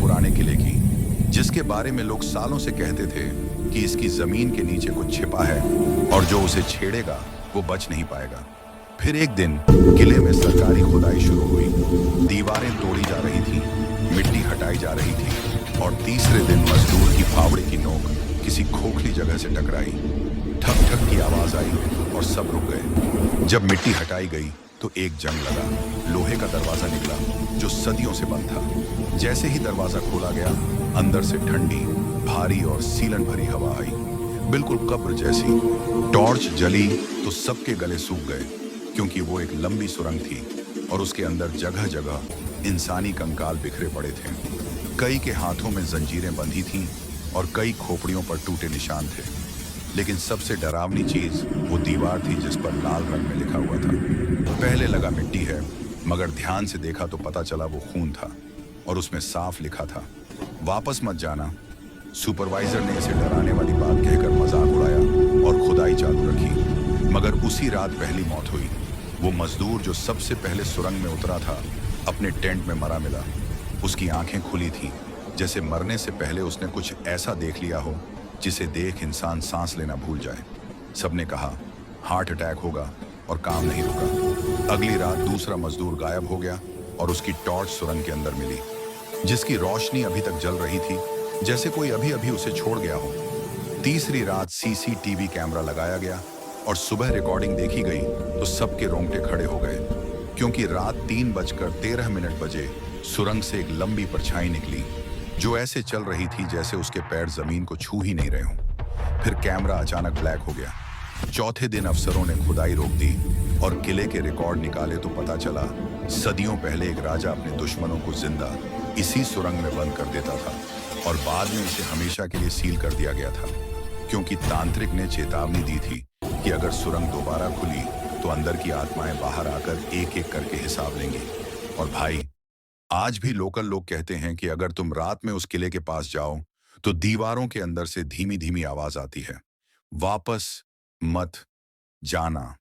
पुराने किले की, जिसके बारे में लोग सालों से कहते थे कि इसकी जमीन के नीचे कुछ छिपा है और जो उसे छेड़ेगा वो बच नहीं पाएगा। फिर एक दिन किले में सरकारी खुदाई शुरू हुई। दीवारें तोड़ी जा रही थी, मिट्टी हटाई जा रही थी और तीसरे दिन मजदूर की फावड़े की नोक किसी खोखली जगह से टकराई। ठक ठक की आवाज आई और सब रुक गए। जब मिट्टी हटाई गई तो एक जंग लगा। लोहे का दरवाजा निकला जो सदियों से बंद था। जैसे ही दरवाजा खोला गया, अंदर से ठंडी, भारी और सीलन भरी हवा आई, बिल्कुल कब्र जैसी। टॉर्च जली तो सबके गले सूख गए, क्योंकि वो एक लंबी सुरंग थी और उसके अंदर जगह जगह इंसानी कंकाल बिखरे पड़े थे। कई के हाथों में जंजीरें बंधी थीं और कई खोपड़ियों पर टूटे निशान थे। लेकिन सबसे डरावनी चीज वो दीवार थी जिस पर लाल रंग में लिखा हुआ था। पहले लगा मिट्टी है, मगर ध्यान से देखा तो पता चला वो खून था और उसमें साफ लिखा था, वापस मत जाना। सुपरवाइजर ने इसे डराने वाली बात कहकर मजाक उड़ाया और खुदाई चालू रखी। मगर उसी रात पहली मौत हुई। वो मजदूर जो सबसे पहले सुरंग में उतरा था, अपने टेंट में मरा मिला। उसकी आंखें खुली थीं, जैसे मरने से पहले उसने कुछ ऐसा देख लिया हो जिसे देख इंसान सांस लेना भूल जाए। सबने कहा हार्ट अटैक होगा और काम नहीं रुका। अगली रात दूसरा मजदूर गायब हो गया और उसकी टॉर्च सुरंग के अंदर मिली, जिसकी रोशनी अभी तक जल रही थी, जैसे कोई अभी अभी उसे छोड़ गया हो। तीसरी रात सीसीटीवी कैमरा लगाया गया और सुबह रिकॉर्डिंग देखी गई तो सबके रोंगटे खड़े हो गए, क्योंकि रात 3:13 बजे सुरंग से एक लंबी परछाई निकली जो ऐसे चल रही थी जैसे उसके पैर जमीन को छू ही नहीं रहे हों। फिर कैमरा अचानक ब्लैक हो गया। चौथे दिन अफसरों ने खुदाई रोक दी और किले के रिकॉर्ड निकाले तो पता चला सदियों पहले एक राजा अपने दुश्मनों को जिंदा इसी सुरंग में बंद कर देता था और बाद में इसे हमेशा के लिए सील कर दिया गया था, क्योंकि तांत्रिक ने चेतावनी दी थी कि अगर सुरंग दोबारा खुली तो अंदर की आत्माएं बाहर आकर एक एक करके हिसाब लेंगी। और भाई, आज भी लोकल लोग कहते हैं कि अगर तुम रात में उस किले के पास जाओ तो दीवारों के अंदर से धीमी धीमी आवाज आती है, वापस मत जाना।